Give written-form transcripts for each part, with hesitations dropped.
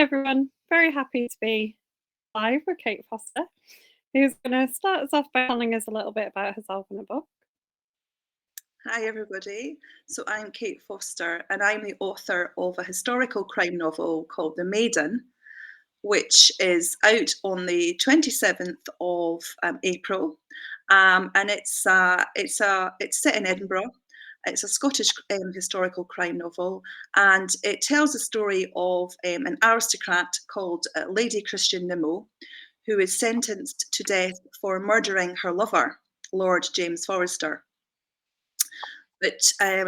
everyone. Very happy to be live with Kate Foster, who's going to start us off by telling us a little bit about herself and her book. Hi, everybody. So I'm Kate Foster, and I'm the author of a historical crime novel called The Maiden, which is out on the 27th of April. And it's set in Edinburgh. It's a Scottish historical crime novel, and it tells the story of an aristocrat called Lady Christian Nimmo, who is sentenced to death for murdering her lover, Lord James Forrester. But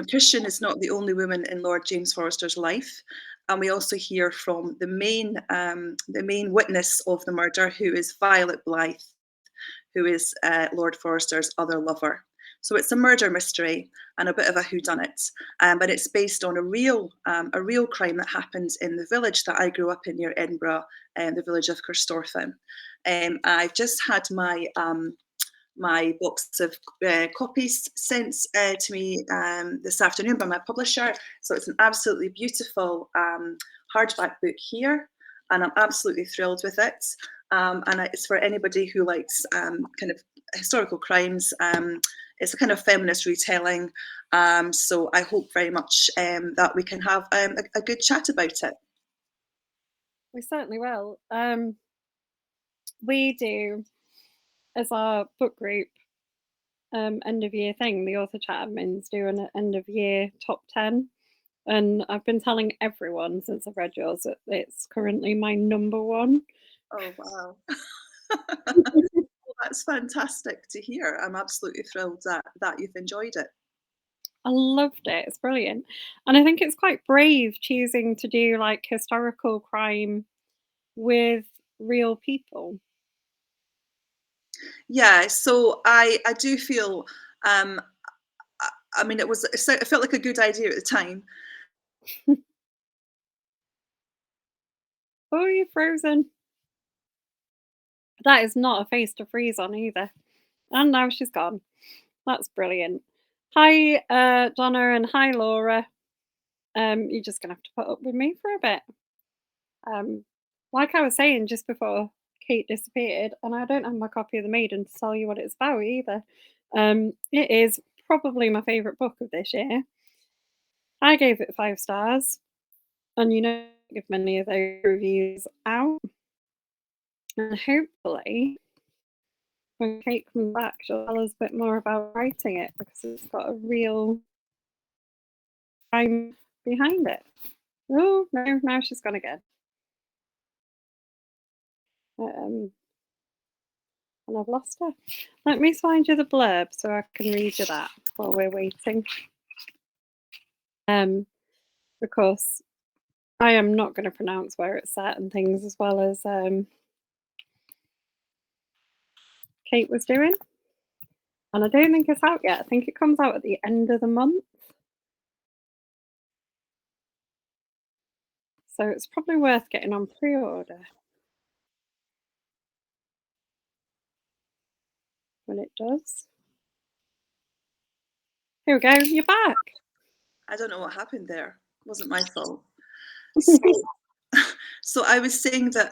Christian is not the only woman in Lord James Forrester's life, and we also hear from the main witness of the murder, who is Violet Blythe, who is Lord Forrester's other lover. So it's a murder mystery and a bit of a whodunit, but it's based on a real crime that happened in the village that I grew up in near Edinburgh, the village of Corstorphine. I've just had my box of copies sent to me this afternoon by my publisher. So it's an absolutely beautiful hardback book here, and I'm absolutely thrilled with it. And it's for anybody who likes kind of historical crimes. It's a kind of feminist retelling. So I hope very much that we can have a good chat about it. We certainly will. We do, as our book group, end of year thing, the author chat admins do an end of year top 10. And I've been telling everyone since I've read yours that it's currently my number one. Oh, wow. Well, that's fantastic to hear. I'm absolutely thrilled that you've enjoyed it. I loved it. It's brilliant. And I think it's quite brave choosing to do like historical crime with real people. Yeah, so I do feel, I mean, it felt like a good idea at the time. Oh, you're frozen. That is not a face to freeze on either. And now she's gone. That's brilliant. Hi, Donna, and hi, Laura. You're just gonna have to put up with me for a bit. Like I was saying just before Kate disappeared, and I don't have my copy of The Maiden to tell you what it's about either. It is probably my favourite book of this year. I gave it 5 stars, and you know, I give many of those reviews out. And hopefully, when Kate comes back, she'll tell us a bit more about writing it because it's got a real crime behind it. Oh, no, now she's gone again. And I've lost her. Let me find you the blurb so I can read you that while we're waiting. Because I am not going to pronounce where it's set and things as well as Kate was doing. And I don't think it's out yet. I think it comes out at the end of the month. So it's probably worth getting on pre-order when it does. Here we go, you're back. I don't know what happened there. It wasn't my fault. So I was saying that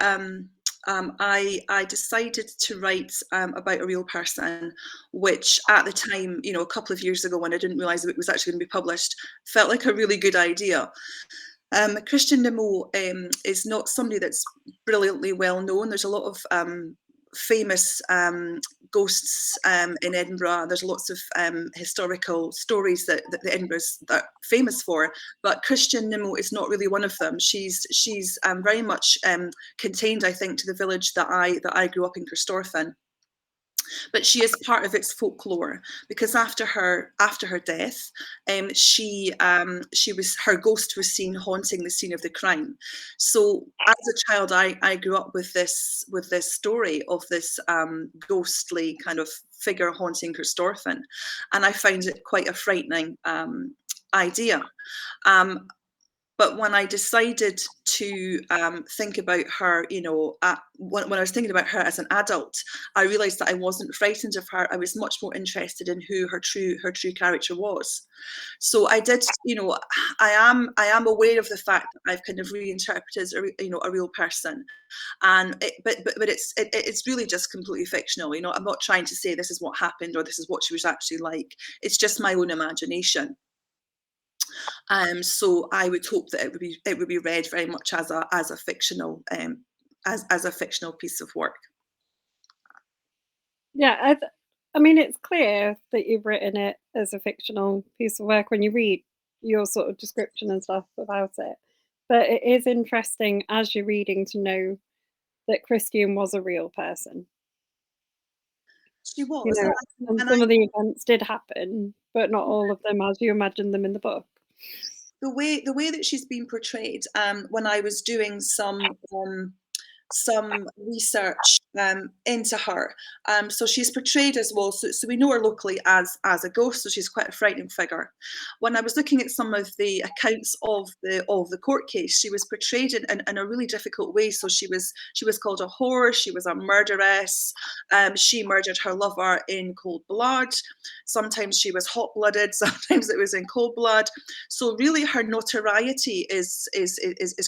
I decided to write about a real person, which at the time, you know, a couple of years ago when I didn't realise it was actually going to be published, felt like a really good idea. Christian Nimmo is not somebody that's brilliantly well known. There's a lot of famous ghosts in Edinburgh. There's lots of historical stories that Edinburgh's famous for, but Christian Nimmo is not really one of them. She's very much contained, I think, to the village that I grew up in, Corstorphine. But she is part of its folklore because after her death, her ghost was seen haunting the scene of the crime. So as a child, I grew up with this story of this ghostly kind of figure haunting Corstorphine, and I found it quite a frightening idea. But when I decided to think about her, when I was thinking about her as an adult, I realised that I wasn't frightened of her. I was much more interested in who her true character was. So I did, I am aware of the fact that I've kind of reinterpreted, a real person, and it's really just completely fictional. I'm not trying to say this is what happened or this is what she was actually like. It's just my own imagination. So I would hope that it would be read very much as a fictional as a fictional piece of work. Yeah, I mean, it's clear that you've written it as a fictional piece of work when you read your sort of description and stuff about it. But it is interesting as you're reading to know that Christian was a real person, She you was, know, and and I some of the events did happen, but not all of them as you imagine them in the book. the way that she's been portrayed. When I was doing some research into her. So she's portrayed as well. So we know her locally as a ghost. So she's quite a frightening figure. When I was looking at some of the accounts of the court case, she was portrayed in a really difficult way. So she was called a whore. She was a murderess. She murdered her lover in cold blood. Sometimes she was hot blooded. Sometimes it was in cold blood. So really, her notoriety is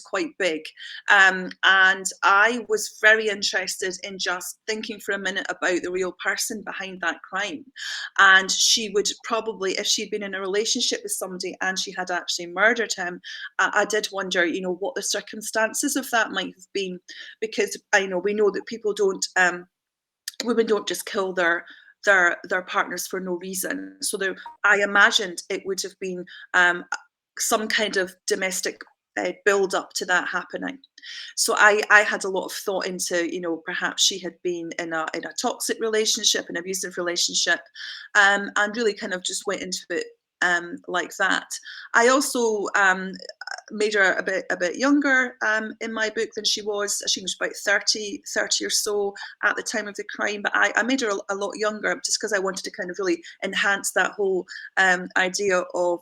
quite big. And I was very interested in just thinking for a minute about the real person behind that crime. And she would probably, if she'd been in a relationship with somebody and she had actually murdered him, I did wonder, what the circumstances of that might have been, because I know we know that women don't just kill their partners for no reason. So I imagined it would have been some kind of domestic build up to that happening. So I had a lot of thought into, perhaps she had been in a toxic relationship, an abusive relationship, and really kind of just went into it like that. I also made her a bit younger in my book than she was. She was about 30 or so at the time of the crime, but I made her a lot younger just because I wanted to kind of really enhance that whole idea of,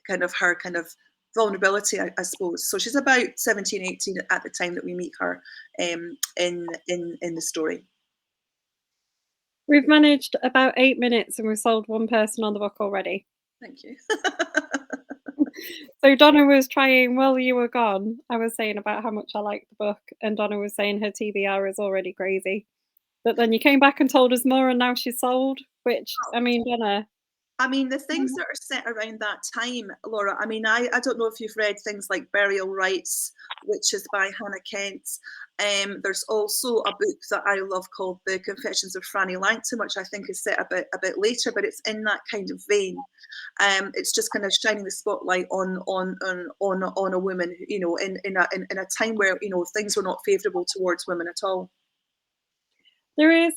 kind of her kind of vulnerability, I suppose. So she's about 17, 18 at the time that we meet her in the story. We've managed about 8 minutes and we've sold one person on the book already. Thank you. So Donna was trying while you were gone, I was saying about how much I liked the book, and Donna was saying her TBR is already crazy. But then you came back and told us more and now she's sold, which, I mean, Donna. I mean, the things that are set around that time, Laura, I mean, I don't know if you've read things like Burial Rites, which is by Hannah Kent. There's also a book that I love called The Confessions of Franny Langton, which I think is set a bit later, but it's in that kind of vein. It's just kind of shining the spotlight on a woman, in a time where things were not favourable towards women at all. There is,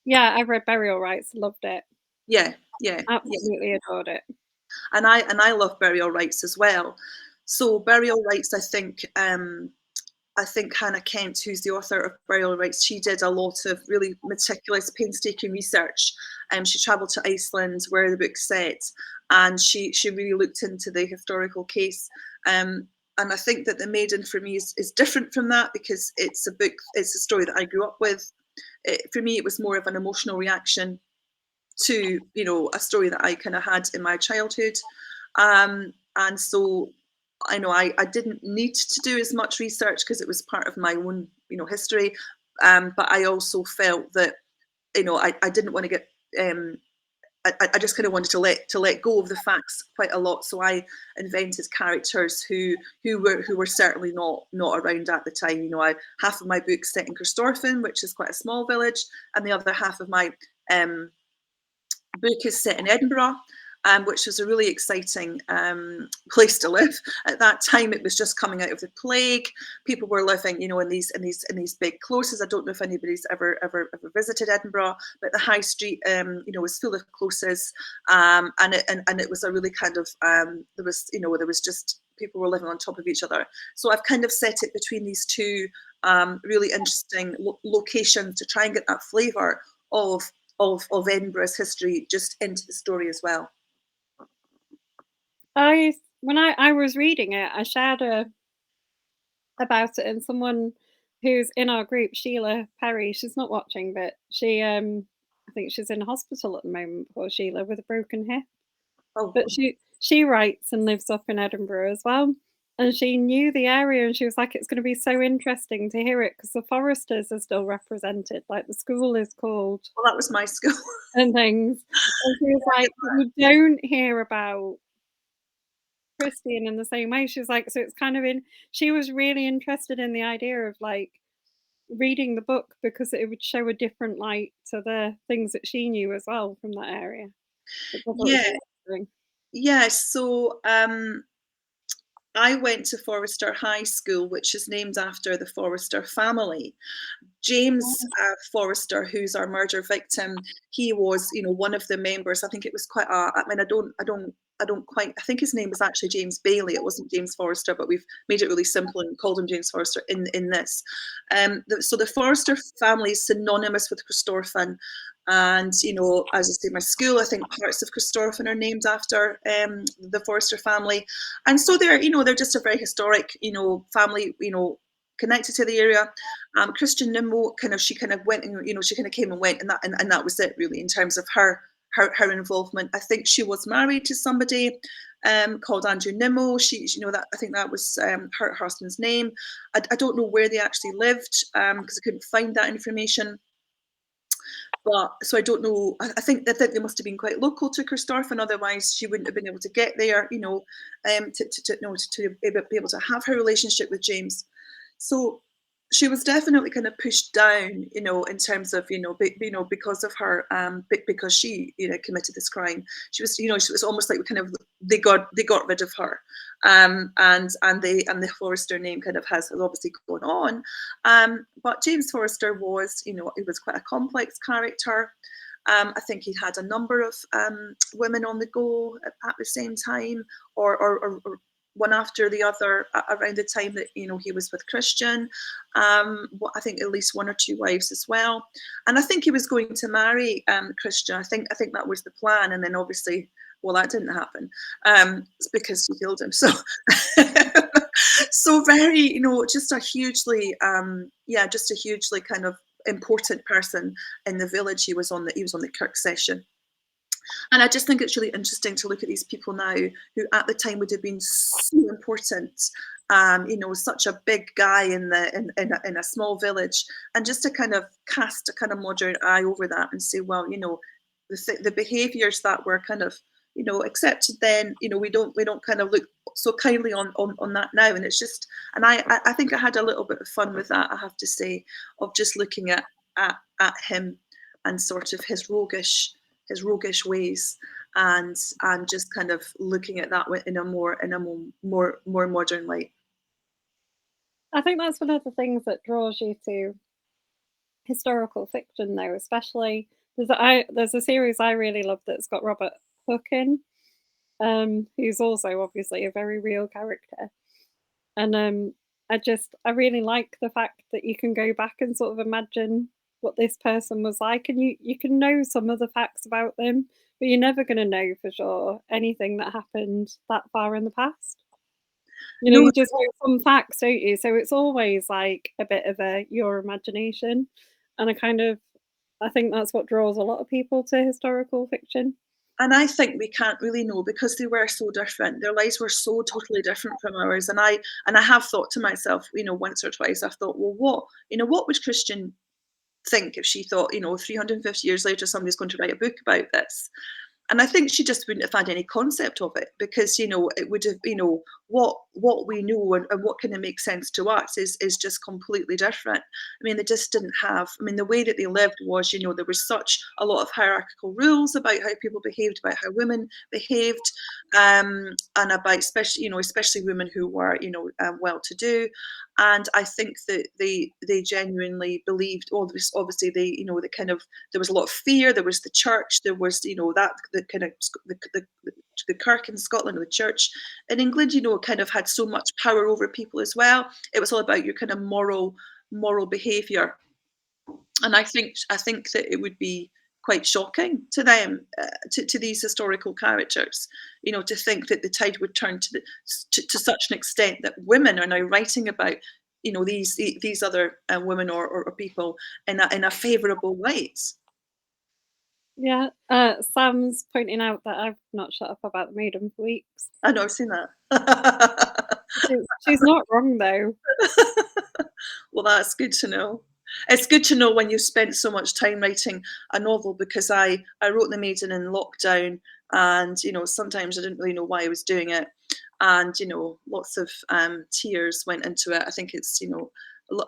yeah, I read Burial Rites, loved it. Yeah, yeah, yeah. Absolutely adored it. And I love Burial Rites as well. So Burial Rites, I think Hannah Kent, who's the author of Burial Rites, she did a lot of really meticulous, painstaking research. She travelled to Iceland, where the book's set, and she really looked into the historical case. And I think that The Maiden for me is different from that, because it's a story that I grew up with. For me, it was more of an emotional reaction to a story that I kind of had in my childhood, and so I know I didn't need to do as much research because it was part of my own history, but I also felt that I didn't want to get I just kind of wanted to let go of the facts quite a lot. So I invented characters who were certainly not around at the time. Half of my book's set in Corstorphine, which is quite a small village, and the other half of my book is set in Edinburgh, which was a really exciting place to live. At that time, it was just coming out of the plague. People were living, in these big closes. I don't know if anybody's ever visited Edinburgh, but the high street, was full of closes, and it was a really kind of there was just people were living on top of each other. So I've kind of set it between these two really interesting locations to try and get that flavour of Edinburgh's history just into the story as well. When I was reading it, I shared about it, and someone who's in our group, Sheila Perry, she's not watching, but I think she's in hospital at the moment, poor Sheila, with a broken hip. Oh, But she writes and lives up in Edinburgh as well, and she knew the area, and she was like, "It's gonna be so interesting to hear it because the Foresters are still represented, like, the school is called well, that was my school. and things." And she was like, "You don't hear about Christine in the same way." She was like, "So it's kind of in." She was really interested in the idea of, like, reading the book because it would show a different light to the things that she knew as well from that area, which I thought was Yeah, interesting. yeah. So I went to Forester High School, which is named after the Forester family. James Oh, Forrester, who's our murder victim, he was, one of the members. I think it was quite a. I mean, I don't quite. I think his name was actually James Bailey. It wasn't James Forrester, but we've made it really simple and called him James Forrester in this. So the Forrester family is synonymous with Christorfan, and as I say, my school, I think parts of Christorfan are named after the Forrester family, and so they're just a very historic, family, connected to the area. Christian Nimmo she kind of went and she kind of came and went, and that was it really in terms of her involvement. I think she was married to somebody called Andrew Nimmo. That I think that was her husband's name. I don't know where they actually lived because I couldn't find that information. But so I don't know. I think they must have been quite local to Christorfan, otherwise she wouldn't have been able to get there. To be able to have her relationship with James. So she was definitely kind of pushed down, in terms of, because of her, because she, committed this crime. She was almost like kind of they got rid of her, and the Forrester name kind of has obviously gone on, but James Forrester was, he was quite a complex character. I think he had a number of women on the go at the same time, or one after the other around the time that he was with Christian. I think at least one or two wives as well, and I think he was going to marry Christian. I think that was the plan, and then obviously, well, that didn't happen. It's because he killed him. So, so very, just a hugely, just a hugely kind of important person in the village. He was on the Kirk session. And I just think it's really interesting to look at these people now who at the time would have been so important, such a big guy in a small village, and just to kind of cast a kind of modern eye over that and say, well, the behaviours that were kind of accepted then, we don't kind of look so kindly on that now. And it's just, and I think I had a little bit of fun with that, I have to say, of just looking at him and sort of his roguish ways, and just kind of looking at that in a more modern light. I think that's one of the things that draws you to historical fiction, though, especially there's a series I really love that's got Robert Hooke in, who's also obviously a very real character. And I really like the fact that you can go back and sort of imagine what this person was like, and you can know some of the facts about them, but you're never going to know for sure anything that happened that far in the past. No, You just know some facts, don't you? So it's always like a bit of a your imagination, and I think that's what draws a lot of people to historical fiction. and I think we can't really know because they were so different. Their lives were so totally different from ours. And I have thought to myself, once or twice, I've thought, well, what would Christian think if she thought, 350 years later, somebody's going to write a book about this? And I think she just wouldn't have had any concept of it, because it would have, what we know, and what kind of makes sense to us is just completely different. I mean, they just didn't have. I mean, the way that they lived was, there was such a lot of hierarchical rules about how people behaved, about how women behaved, and about especially women who were well-to-do. And I think that they genuinely believed all this. Obviously, they kind of, there was a lot of fear. There was the church. There was, that the kind of the Kirk in Scotland, or the church in England, kind of had so much power over people as well. It was all about your kind of moral behaviour. And I think that it would be quite shocking to them, to these historical characters. You know, to think that the tide would turn to such an extent that women are now writing about, you know, these other women or people in a favourable light. Yeah, Sam's pointing out that I've not shut up about the Maiden for weeks. I know, I've seen that. She's not wrong though. Well, that's good to know. It's good to know when you've spent so much time writing a novel, because I wrote The Maiden in lockdown, and you know, sometimes I didn't really know why I was doing it, and you know, lots of tears went into it. I think it's, you know,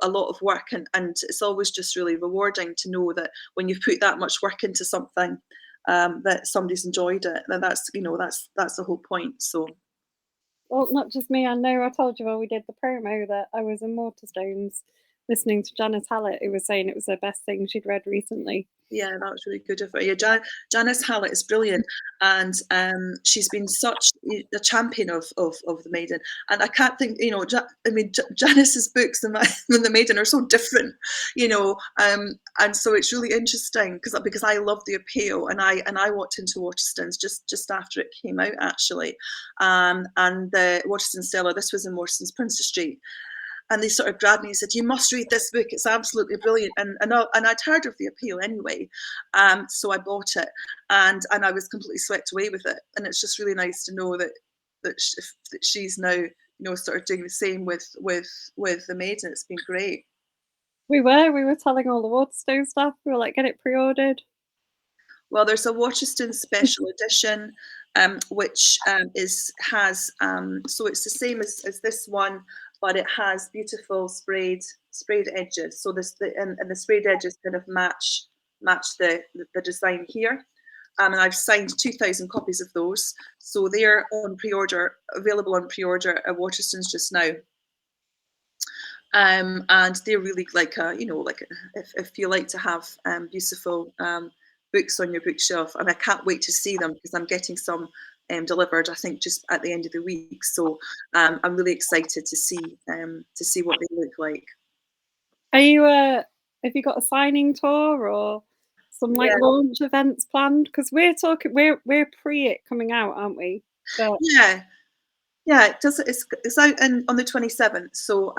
a lot of work, and it's always just really rewarding to know that when you've put that much work into something, that somebody's enjoyed it. And that's, you know, that's the whole point. So Well, not just me, I know I told you when we did the promo that I was in Waterstones listening to Janice Hallett, who was saying it was the best thing she'd read recently. yeah, that was really good of her. Yeah, Janice Hallett is brilliant, and she's been such a champion of the Maiden. And I can't think, you know, I mean, Janice's books and, and the Maiden are so different, you know, and so it's really interesting because I love the appeal, and I walked into Waterstones just after it came out actually, and the Waterstones Stella. This was in Waterstones Princes Street, and they sort of grabbed me and said, "You must read this book. It's absolutely brilliant." And I'd heard of the appeal anyway, so I bought it, and I was completely swept away with it. And it's just really nice to know that she's now, you know, sort of doing the same with the Maiden. It's been great. We were telling all the Waterstone staff, we were like, "Get it pre-ordered." Well, there's a Waterstone special edition, which so it's the same as this one, but it has beautiful sprayed edges. So and the sprayed edges kind of match the design here. And I've signed 2,000 copies of those, so they're on pre-order, available on pre-order at Waterstones just now. And they're really like you know, like if you like to have beautiful books on your bookshelf, and I can't wait to see them because I'm getting some delivered, I think, just at the end of the week. So I'm really excited to see what they look like. Are you have you got a signing tour or some like Yeah, launch events planned? Because we're pre it coming out, aren't we? But yeah. Yeah, it does. It's out on the 27th. So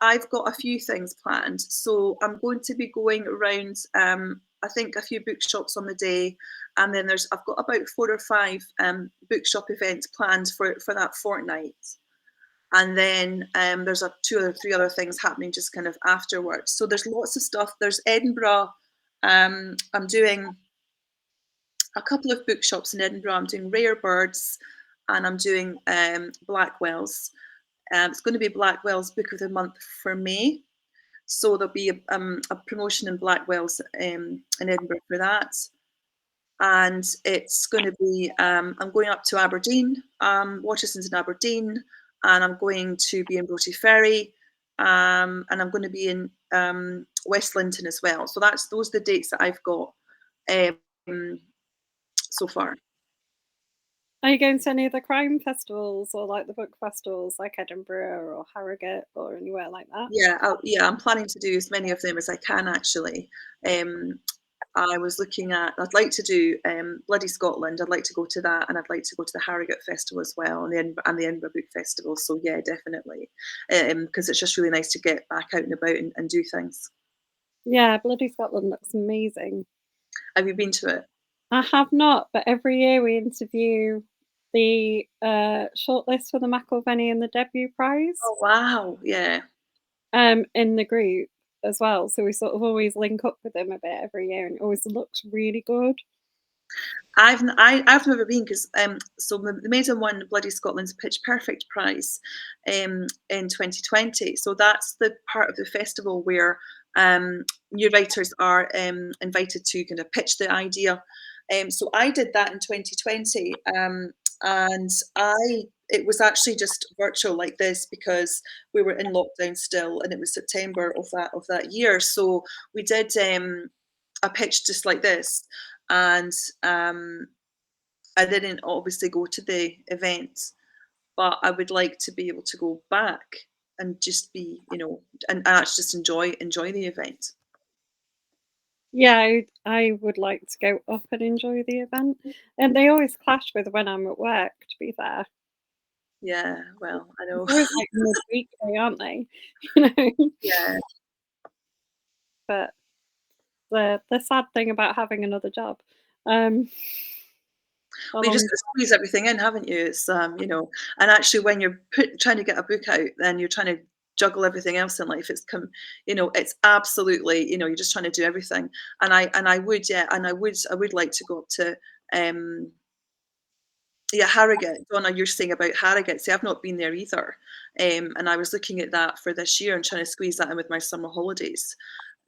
I've got a few things planned. So I'm going to be going around, I think, a few bookshops on the day, and then I've got about 4 or 5 bookshop events planned for that fortnight. And then there's 2 or 3 other things happening just kind of afterwards. So there's lots of stuff. There's Edinburgh. I'm doing a couple of bookshops in Edinburgh. I'm doing Rare Birds, and I'm doing Blackwell's. It's going to be Blackwell's Book of the Month for May. So there'll be a promotion in Blackwell's in Edinburgh for that. And it's going to be, I'm going up to Aberdeen, Waterstones in Aberdeen, and I'm going to be in Broughty Ferry, and I'm going to be in West Linton as well. So those are the dates that I've got um, so far. are you going to any of the crime festivals or like the book festivals like Edinburgh or Harrogate or anywhere like that? Yeah, I'm planning to do as many of them as I can actually. I was looking at, I'd like to do Bloody Scotland. I'd like to go to that, and I'd like to go to the Harrogate Festival as well, and the Edinburgh Book Festival. So yeah, definitely, because it's just really nice to get back out and about and do things. Yeah, Bloody Scotland looks amazing. Have you been to it? I have not, but every year we interview the shortlist for the McIlvenney and the debut prize Oh wow, yeah. in the group as well. So we sort of always link up with them a bit every year, and it always looks really good. I've never been because so the Maiden won Bloody Scotland's Pitch Perfect prize in 2020. So that's the part of the festival where new writers are invited to kind of pitch the idea. So I did that in 2020, and it was actually just virtual like this because we were in lockdown still, and it was September of that year. So we did a pitch just like this, and I didn't obviously go to the event, but I would like to be able to go back and just be, you know, and actually just enjoy the event. Yeah, I would like to go up and enjoy the event, and they always clash with when I'm at work, to be fair. Yeah, well, I It's know. always, like, mid-weekday, aren't they? You know? Yeah. But the sad thing about having another job, um, how Well, you long just is got to squeeze everything in, haven't you? It's, and actually when you're trying to get a book out, then you're trying to juggle everything else in life. It's absolutely, you're just trying to do everything. And I would, yeah, and I would like to go up to, um, yeah, Harrogate. Donna, you're saying about Harrogate. See, I've not been there either. And I was looking at that for this year and trying to squeeze that in with my summer holidays.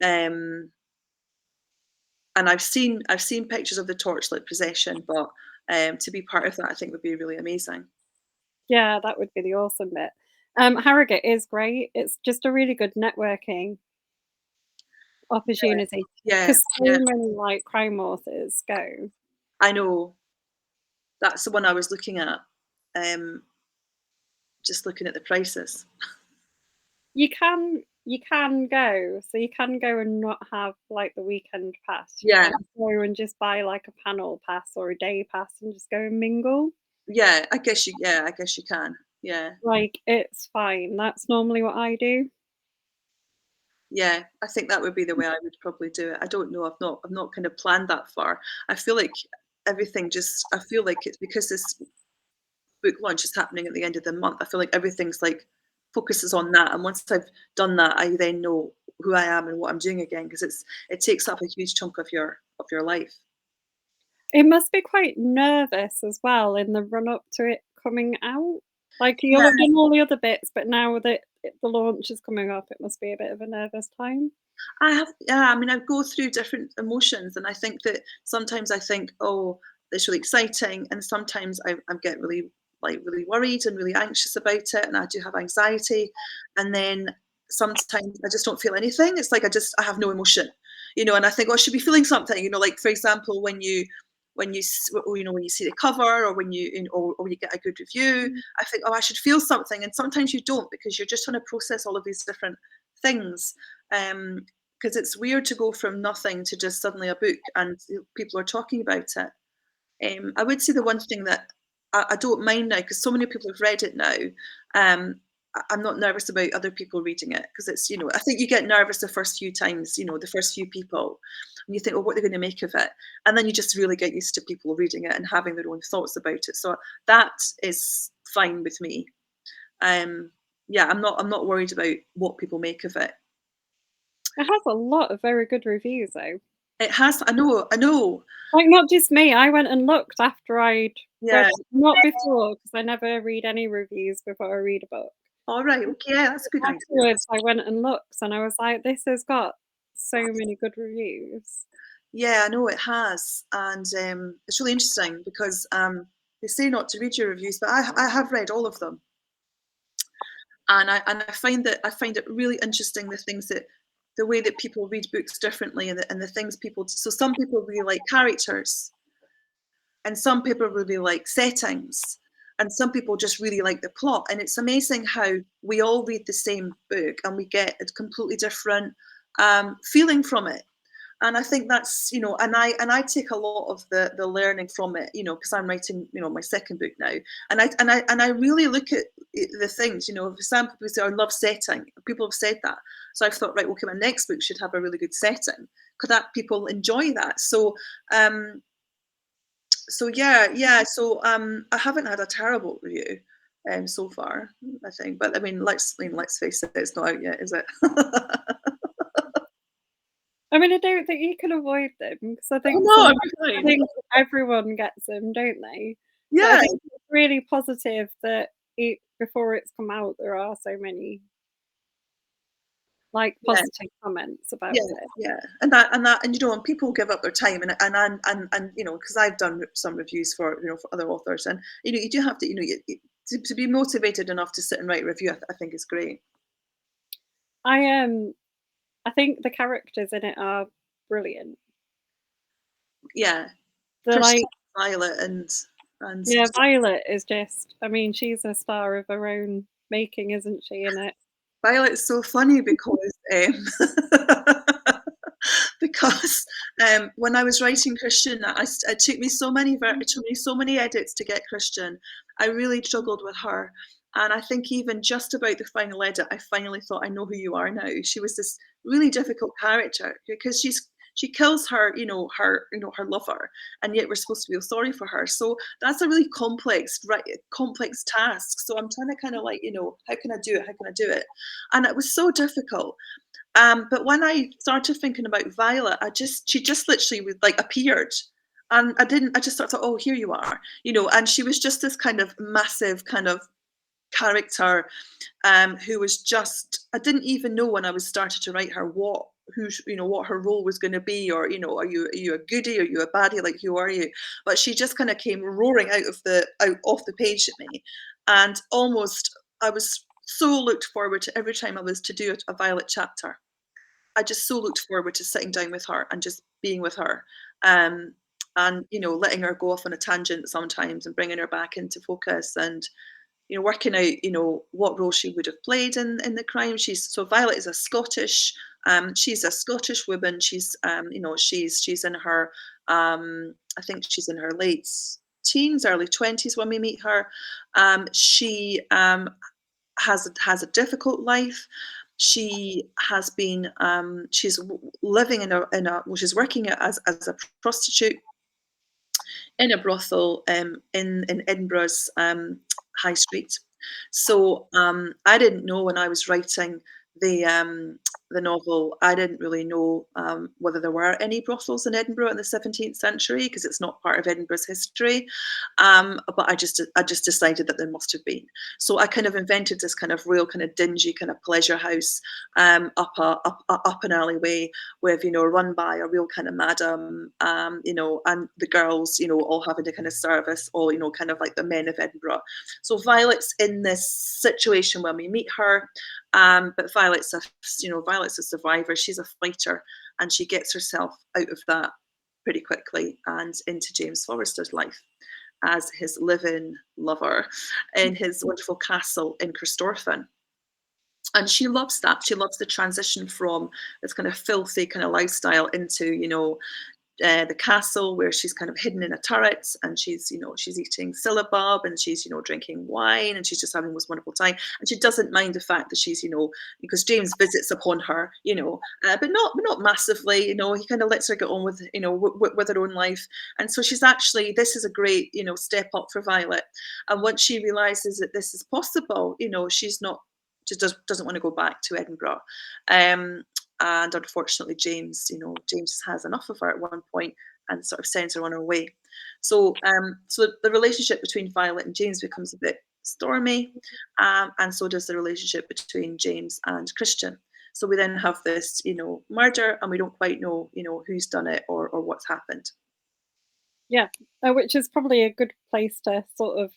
Um, and I've seen pictures of the torchlit procession, but to be part of that, I think would be really amazing. Yeah, that would be the awesome bit. Harrogate is great. It's just a really good networking Yeah, opportunity yeah, because so yeah. many, like, crime authors go. I know. That's the one I was looking at. Um, just looking at the prices. You can go, so you can go and not have, like, the weekend pass. You Yeah, can go and just buy, like, a panel pass or a day pass and just go and mingle. yeah. I guess you can. Yeah, Like, it's fine. That's normally what I do. yeah. I think that would be the way I would probably do it. I don't know. I've not kind of planned that far. I feel like everything just. I feel like it's because this book launch is happening at the end of the month. I feel like everything's like focuses on that, and once I've done that, I then know who I am and what I'm doing again because it takes up a huge chunk of your life. It must be quite nervous as well in the run up to it coming out. Like, you'll Yeah, have done all the other bits, but now that the launch is coming up, it must be a bit of a nervous time. I have. Yeah, I mean, I go through different emotions, and I think that sometimes I think, oh, it's really exciting, and sometimes I get really really worried and really anxious about it, and I do have anxiety, and then sometimes I just don't feel anything. It's like I have no emotion, and I think, oh, I should be feeling something, like for example, when you see the cover or or when you get a good review, Mm. I think, oh, I should feel something, and sometimes you don't because you're just trying to process all of these different things. Um, because it's weird to go from nothing to just suddenly a book and people are talking about it. I would say the one thing that I don't mind now, because so many people have read it now. I'm not nervous about other people reading it because I think you get nervous the first few times, the first few people, and you think, oh, what are they going to make of it? And then you just really get used to people reading it and having their own thoughts about it. So that is fine with me. Um, yeah, I'm not worried about what people make of it. It has a lot of very good reviews, though. It has. I know. Like, not just me, I went and looked after I'd read Yeah. it, not before, because I never read any reviews before I read a book. All right. Okay. Yeah, that's a good idea. Afterwards, I went and looked, and I was like, "This has got so many good reviews." Yeah, I know it has, and it's really interesting because they say not to read your reviews, but I have read all of them, and I find it really interesting the way that people read books differently and the things people. So some people really like characters, and some people really like settings, and some people just really like the plot. And it's amazing how we all read the same book and we get a completely different feeling from it. And I think that's and I take a lot of the learning from it, because I'm writing my second book now, and I really look at the things, for example, people say, I love setting. People have said that, so I've thought, right, okay, my next book should have a really good setting. Could that people enjoy that? Um, so yeah. So I haven't had a terrible review so far, I think. But let's face it, it's not out yet, is it? I mean, I don't think you can avoid them because I Oh think no, some I'm I fine. think everyone gets them, don't they? But I Yeah, think it's really positive that before it's come out, there are so many, like, yeah. positive comments about Yeah, it. yeah, and people give up their time, and because I've done some reviews for other authors, and you do have to, to be motivated enough to sit and write a review. I think is great. I, I think the characters in it are brilliant. Yeah, They're Christian, like Violet, and yeah, Violet is just I mean, she's a star of her own making, isn't she, in it? Violet's so funny because because when I was writing Christian, it took me it took me so many edits to get Christian. I really struggled with her. And I think even just about the final edit, I finally thought, I know who you are now. She was this really difficult character because she kills her, her lover, and yet we're supposed to feel sorry for her. So that's a really complex, right, complex task. So I'm trying to kind of like, how can I do it? How can I do it? And it was so difficult. But when I started thinking about Violet, she just literally like appeared. And I just sort of thought, oh, here you are, and she was just this kind of massive kind of character, who was just, I didn't even know when I was started to write her what her role was going to be, or are you a goodie, are you a baddie, like who are you? But she just kind of came roaring out off the page at me, and almost I was so looked forward to every time I was to do a Violet chapter. I just so looked forward to sitting down with her and just being with her, um, and letting her go off on a tangent sometimes and bringing her back into focus, and working out, what role she would have played in the crime. Violet is she's a Scottish woman. She's in her, I think she's in her late teens, early 20s when we meet her. She has a difficult life. She has been, she's living well, she's working as a prostitute in a brothel, in Edinburgh's high street. So I didn't know when I was writing the um, the novel. I didn't really know whether there were any brothels in Edinburgh in the 17th century, because it's not part of Edinburgh's history. But I just decided that there must have been. So I kind of invented this kind of real kind of dingy kind of pleasure house, up an alleyway, with run by a real kind of madam, and the girls, all having a kind of service, all kind of like the men of Edinburgh. So Violet's in this situation when we meet her, but Violet's a survivor. She's a fighter, and she gets herself out of that pretty quickly and into James Forrester's life as his live-in lover in his wonderful castle in Corstorphine. And she loves that. She loves the transition from this kind of filthy kind of lifestyle into, the castle, where she's kind of hidden in a turret, and she's eating syllabub, and she's drinking wine, and she's just having this wonderful time, and she doesn't mind the fact that she's because James visits upon her, but not massively. He kind of lets her get on with with her own life. And so this is a great step up for Violet. And once she realizes that this is possible, she's not just doesn't want to go back to Edinburgh. And unfortunately, James has enough of her at one point and sort of sends her on her way. So the relationship between Violet and James becomes a bit stormy, and so does the relationship between James and Christian. So we then have this, murder, and we don't quite know, who's done it, or what's happened. Yeah, which is probably a good place to sort of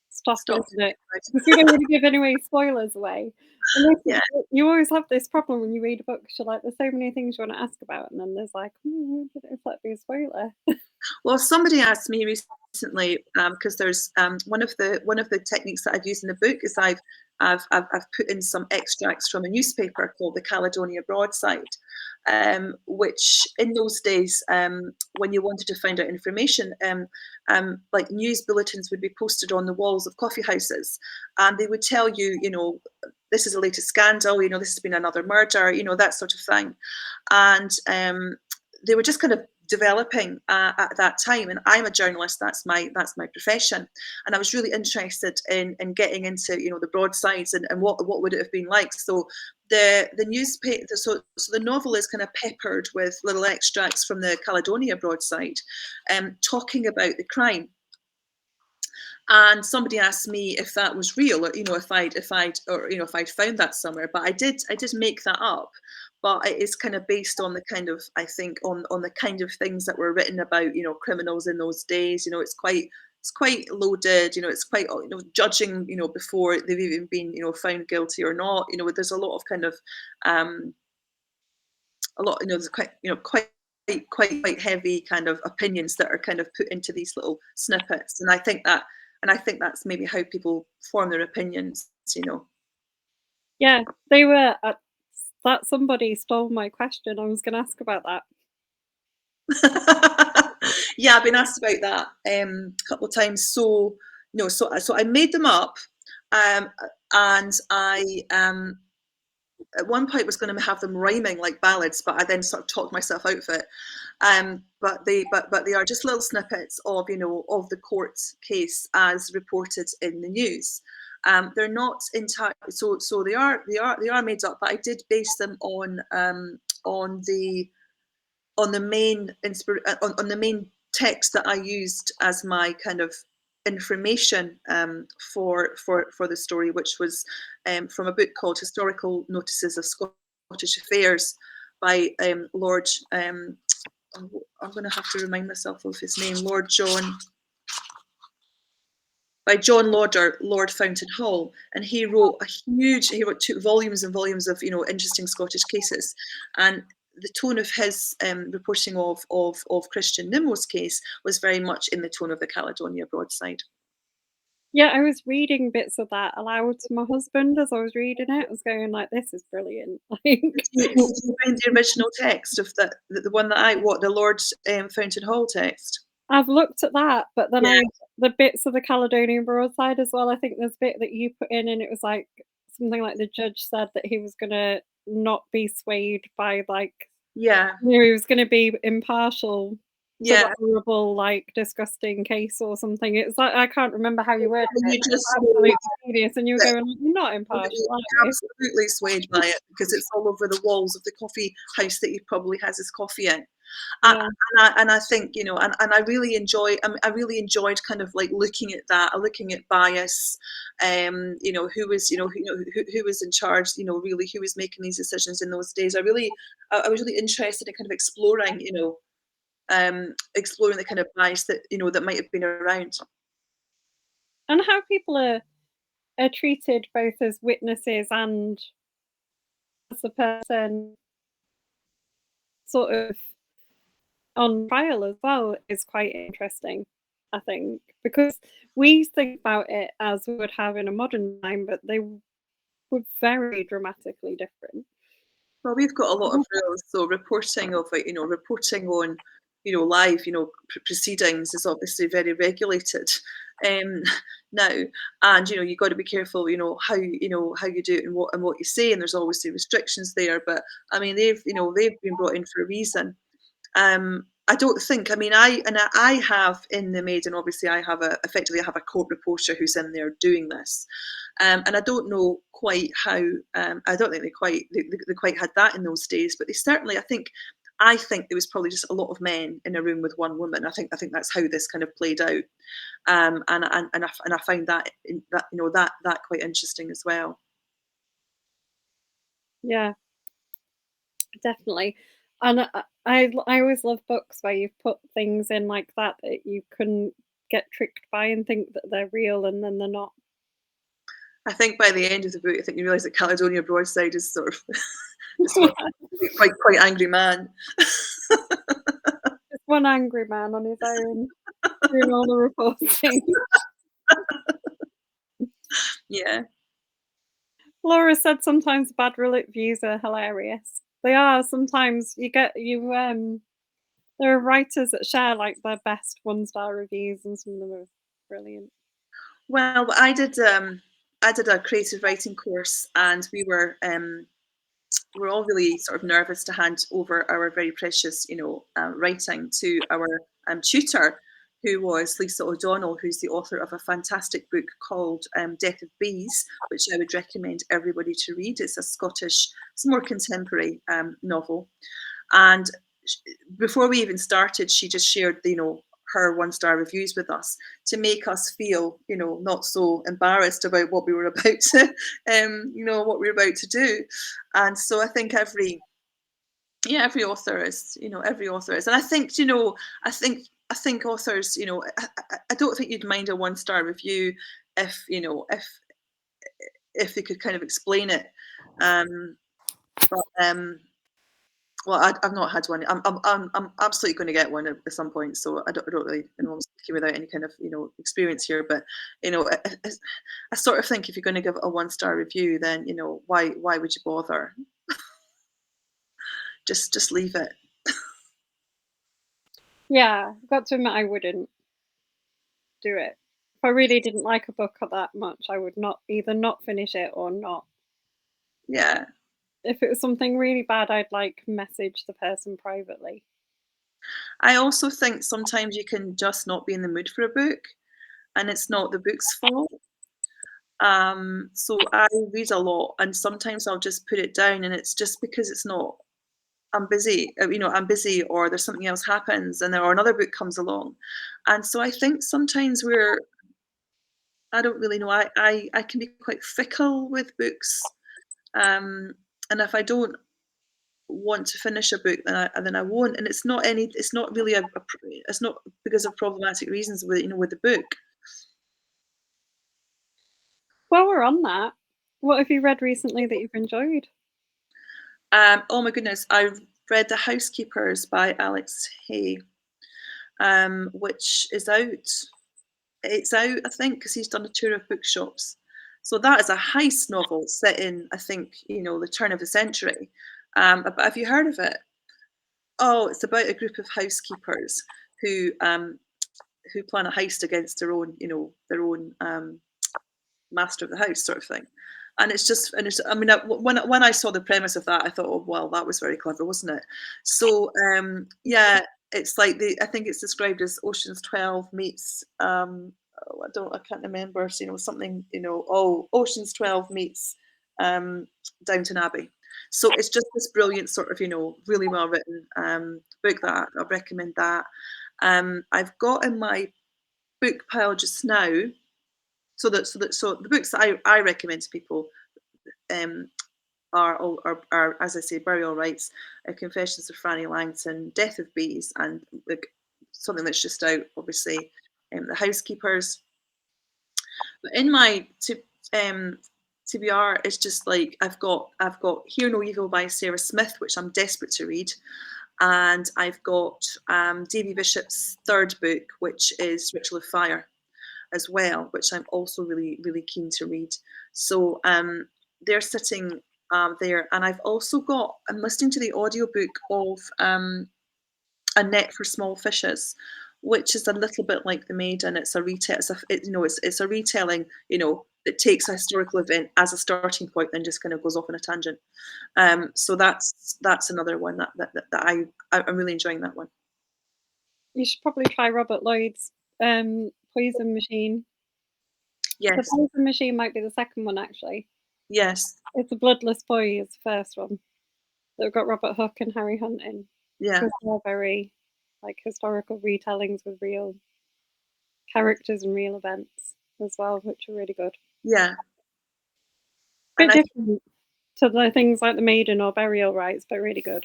stop, Stop. isn't it? Because we don't want to give any spoilers away. And Yeah. you always have this problem when you read a book, 'cause you're like, there's so many things you want to ask about, and then there's like, what if that be a spoiler? Well, somebody asked me recently, because there's one of the techniques that I've used in the book is I've put in some extracts from a newspaper called the Caledonia Broadside, which in those days, when you wanted to find out information, like news bulletins would be posted on the walls of coffee houses, and they would tell you, this is the latest scandal, this has been another murder, that sort of thing. And they were just kind of developing at that time, and I'm a journalist. That's my profession, and I was really interested in getting into the broadsides, and what would it have been like. So the newspaper, so the novel is kind of peppered with little extracts from the Caledonia broadside, talking about the crime. And somebody asked me if that was real, or if I'd found that somewhere. But I did make that up. But it is kind of based on the kind of, I think, on the kind of things that were written about criminals in those days. It's quite loaded. It's quite judging before they've even been found guilty or not. There's a lot of kind of a lot. There's quite heavy kind of opinions that are kind of put into these little snippets, and I think that's maybe how people form their opinions. Yeah, they were. that somebody stole my question. I was going to ask about that. Yeah, I've been asked about that a couple of times. So no, so I made them up, um, and I at one point was going to have them rhyming like ballads, but I then sort of talked myself out of it. But they are just little snippets of of the court case as reported in the news. They're not entirely so they are made up, but I did base them on the on the main on the main text that I used as my kind of information for the story, which was from a book called Historical Notices of Scottish Affairs by Lord. I'm going to have to remind myself of his name, Lord John. By John Lauder, Lord Fountain Hall, and he wrote he wrote 2 volumes and volumes of interesting Scottish cases, and the tone of his reporting of Christian Nimmo's case was very much in the tone of the Caledonia broadside. Yeah, I was reading bits of that aloud to my husband as I was reading it. I was going like, "This is brilliant!" Like, Did you find the original text of the one that the Lord Fountain Hall text? I've looked at that, but then Yeah, the bits of the Caledonian Broadside as well. I think there's a bit that you put in, and it was like something like the judge said that he was gonna not be swayed by like, yeah, he was gonna be impartial to the yeah. horrible, like, disgusting case or something. It's like I can't remember how you worded And it, you but just it's know absolutely genius, and you were that going, "You're not you're impartial, are you?" absolutely swayed by it because it's all over the walls of the coffee house that he probably has his coffee in. A- Yeah. and I think and I really I really enjoyed kind of like looking at that, looking at bias, who was who was in charge, really who was making these decisions in those days. I was really interested in kind of exploring, exploring the kind of bias that that might have been around. And how people are treated both as witnesses and as a person sort of on trial as well is quite interesting, I think, because we think about it as we would have in a modern time, but they were very dramatically different. Well, we've got a lot of rules, so reporting on, live, proceedings is obviously very regulated um, now, and you've got to be careful, how you do it and what you say, and there's obviously restrictions there. But I mean, they've been brought in for a reason. I don't think. I mean, I have in the Maiden. Obviously, effectively I have a court reporter who's in there doing this, and I don't know quite how. I don't think they quite had that in those days, but they certainly. I think there was probably just a lot of men in a room with one woman. I think that's how this kind of played out, and I find that quite interesting as well. Yeah, definitely. And I always love books where you've put things in like that that you couldn't get tricked by and think that they're real and then they're not. I think by the end of the book, I think you realise that Caledonia Broadside is sort of just one quite angry man. Just one angry man on his own doing all the reporting. Yeah. Laura said sometimes bad reviews are hilarious. They are sometimes there are writers that share like their best one-star reviews and some of them are brilliant. Well, I did a creative writing course, and we were all really sort of nervous to hand over our very precious, writing to our tutor, who was Lisa O'Donnell, who's the author of a fantastic book called Death of Bees, which I would recommend everybody to read. It's a more contemporary novel. And before we even started, she just shared, her one-star reviews with us to make us feel, not so embarrassed about what we were about to, what we were about to do. And so I think every author is, every author is, and I think, I think authors, I don't think you'd mind a one-star review if, if they could kind of explain it. Um, but well, I've not had one. I'm absolutely going to get one at some point. So I don't really, I'm speaking without any kind of experience here. But I sort of think if you're going to give a one-star review, then why would you bother? just leave it. Yeah, I've got to admit I wouldn't do it. If I really didn't like a book that much, I would not either not finish it or not. Yeah. If it was something really bad, I'd like message the person privately. I also think sometimes you can just not be in the mood for a book, and it's not the book's fault. So I read a lot, and sometimes I'll just put it down, and it's just because it's not. I'm busy, I'm busy, or there's something else happens, and or another book comes along, and so I think sometimes I don't really know. I can be quite fickle with books, um, and if I don't want to finish a book, then I won't. And it's not really it's not because of problematic reasons with with the book. While we're on that, what have you read recently that you've enjoyed? Oh my goodness, I've read The Housekeepers by Alex Hay, which is out. It's out, I think, because he's done a tour of bookshops. So that is a heist novel set in, I think, the turn of the century. But have you heard of it? Oh, it's about a group of housekeepers who um, who plan a heist against their own master of the house, sort of thing. And it's just, and it's. I mean, when I saw the premise of that, I thought, oh well, that was very clever, wasn't it? So yeah, it's like I think it's described as Ocean's 12 meets. Oh, I can't remember. So, something. Oh, Ocean's 12 meets Downton Abbey. So it's just this brilliant sort of, really well written book that I recommend that. I've got in my book pile just now. So the books that I recommend to people um, are, as I say, Burial Rites, Confessions of Franny Langton, Death of Bees, and like something that's just out, obviously, The Housekeepers. But in my TBR, it's just like I've got Hear No Evil by Sarah Smith, which I'm desperate to read, and I've got Davy Bishop's third book, which is Ritual of Fire as well, which I'm also really, really keen to read. So they're sitting there. And I'm listening to the audiobook of A Net for Small Fishes, which is a little bit like The Maiden. It's a retell. It's a retelling. That takes a historical event as a starting point, then just kind of goes off on a tangent. So that's another one that I'm really enjoying that one. You should probably try Robert Lloyd's Poison Machine. The Yes, Poison Machine might be the second one actually. yes, It's a Bloodless Boy is the first one. They've got Robert Hooke and Harry Hunt in yeah, because they're very like historical retellings with real characters and real events as well, which are really good. yeah. And Bit I different to the things like The Maiden or Burial Rites, but really good.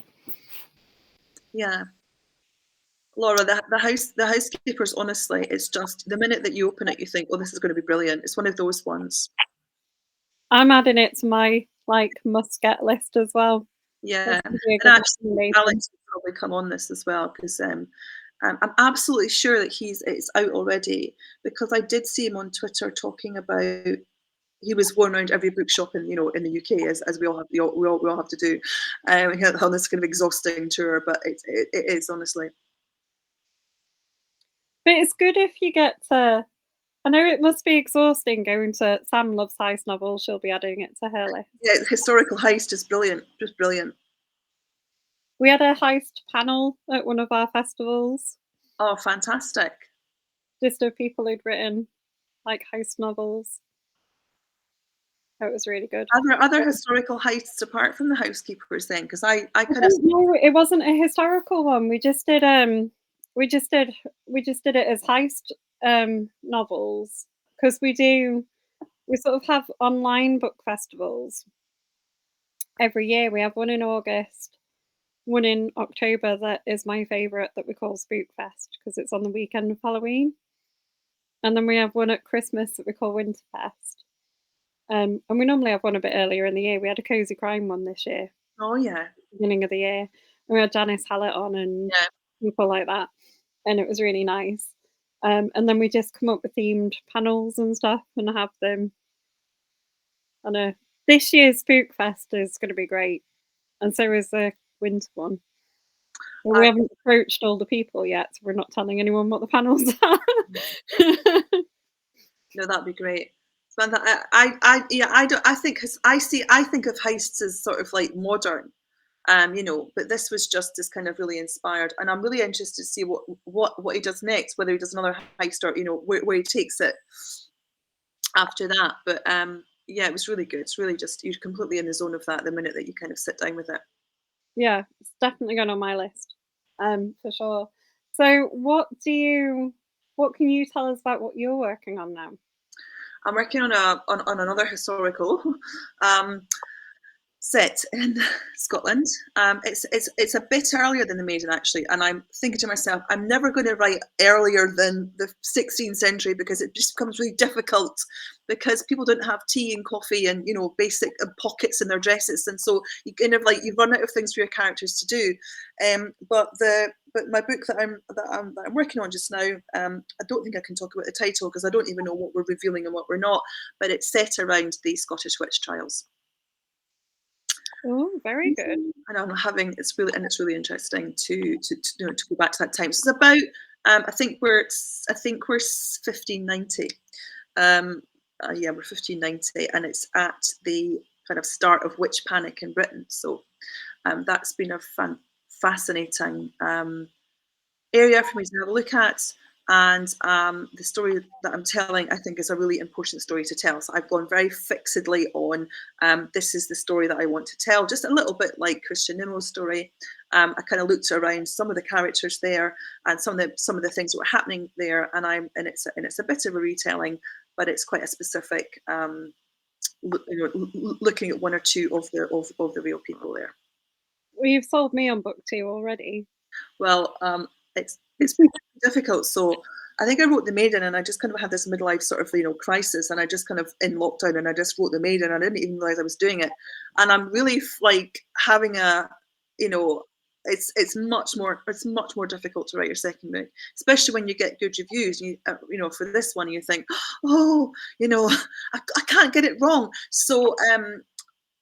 Yeah. Laura, the housekeepers, honestly, it's just the minute that you open it, you think, oh, this is going to be brilliant. It's one of those ones. I'm adding it to my like must get list as well. Yeah. That's gonna be a And good actually, recommendation. Alex will probably come on this as well because I'm absolutely sure that it's out already because I did see him on Twitter talking about he was going around every bookshop in the UK as we all have we all have to do on this kind of exhausting tour, but it is honestly. But it's good if you get to I know it must be exhausting going to Sam loves heist novels, she'll be adding it to her list. Yeah, historical heist is brilliant, just brilliant. We had a heist panel at one of our festivals, Oh, fantastic. just of people who'd written like heist novels. It was really good. Are there other historical heists apart from the housekeepers then? Because I I kind of don't know, it wasn't a historical one. We just did we just did it as heist novels because we sort of have online book festivals every year. We have one in August, one in October that is my favourite that we call Spookfest because it's on the weekend of Halloween. And then we have one at Christmas that we call Winterfest. And we normally have one a bit earlier in the year. We had a cozy crime one this year, oh yeah, beginning of the year. And we had Janice Hallett on and yeah, people like that. And it was really nice. And then we just come up with themed panels and stuff and have them. I know this year's Spookfest is going to be great, and so is the winter one. But we I haven't approached all the people yet, so we're not telling anyone what the panels are. No, that'd be great. Samantha, yeah, I think, 'cause I think of heists as sort of like modern, but this was just as kind of really inspired, and I'm really interested to see what he does next, whether he does another heist or where he takes it after that. But yeah, it was really good. It's really just you're completely in the zone of that the minute that you kind of sit down with it. Yeah, it's definitely going on my list, for sure. So what can you tell us about what you're working on now? I'm working on on another historical. Um, Set in Scotland. It's a bit earlier than the Maiden actually, and I'm thinking to myself, I'm never going to write earlier than the 16th century because it just becomes really difficult because people don't have tea and coffee and basic pockets in their dresses, and so you kind of like you run out of things for your characters to do. But my book that I'm working on just now, I don't think I can talk about the title because I don't even know what we're revealing and what we're not. But it's set around the Scottish witch trials. Oh, very good. And I'm having it's really interesting to go back to that time. So it's about I think we're 1590. Yeah, we're 1590, and it's at the kind of start of witch panic in Britain. So that's been a fascinating area for me to have a look at. And the story that I'm telling, I think, is a really important story to tell. So I've gone very fixedly on this is the story that I want to tell, just a little bit like Christian Nimmo's story. I kind of looked around some of the characters there and some of the things that were happening there, and it's a bit of a retelling, but it's quite a specific, looking at one or two of the real people there. Well, you've sold me on book 2 already. Well, it's been difficult. So I think I wrote The Maiden, and I just kind of had this midlife sort of crisis, and I just kind of in lockdown, and I just wrote The Maiden. I didn't even realize I was doing it, and I'm really like having a, you know. It's much more difficult to write your second book, especially when you get good reviews. For this one, you think, oh, I can't get it wrong. So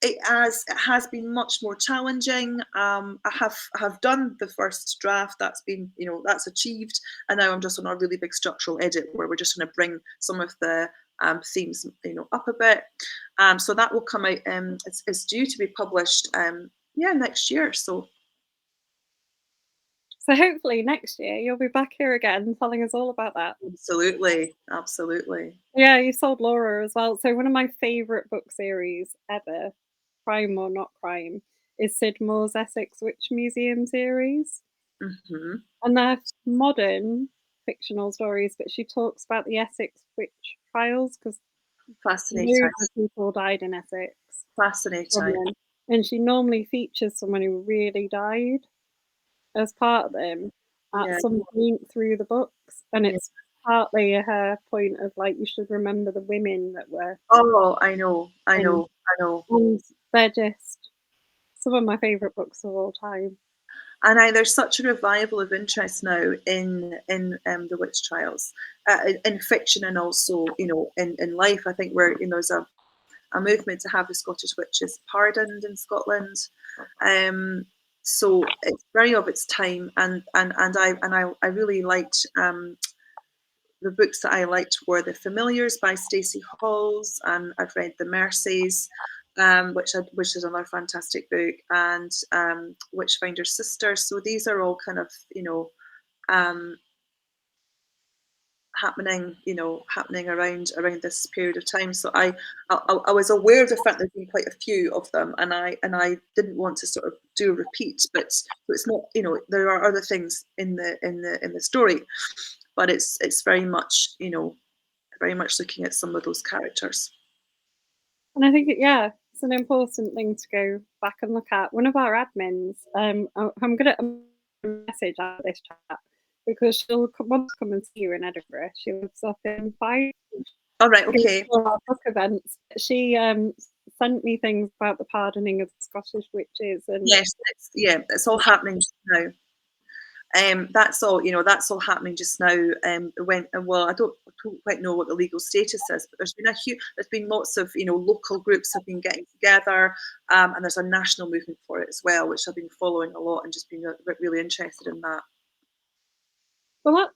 it has been much more challenging. I have done the first draft. That's been that's achieved, and now I'm just on a really big structural edit where we're just going to bring some of the themes up a bit. So that will come out. It's due to be published. Yeah, next year. So So hopefully next year you'll be back here again telling us all about that. absolutely, absolutely. Yeah, you sold Laura as well. So one of my favourite book series ever, crime or not crime, is Sid Moore's Essex Witch Museum series. Hmm. And they're modern fictional stories, but she talks about the Essex witch trials because Fascinating, loads of people died in Essex from fascinating. them. And she normally features someone who really died as part of them at Yeah, some point through the books. And yeah. it's partly her point of like, you should remember the women that were Oh, I know, I in. know, I know. And they're just some of my favourite books of all time. And there's such a revival of interest now in the witch trials, in fiction, and also in life. I think there's a movement to have the Scottish witches pardoned in Scotland. Um, so it's very of its time, and I really liked the books that I liked were The Familiars by Stacey Halls, and I've read The Mercies, which is another fantastic book, and Witchfinder's Sister. So these are all kind of um, happening around this period of time. So I was aware of the fact there'd been quite a few of them, and I didn't want to sort of do a repeat, but it's not there are other things in the story, but it's very much very much looking at some of those characters. And I think, yeah, it's an important thing to go back and look at. One of our admins, I'm going to message out this chat because she'll want to come and see you in Edinburgh. She lives up in Fife. All right, Goes okay. to all our book events. She sent me things about the pardoning of the Scottish witches and Yes, it's all happening now. That's all, that's all happening just now. Well, I don't quite know what the legal status is, but there's been lots of, local groups have been getting together, and there's a national movement for it as well, which I've been following a lot and just been really interested in that. Well,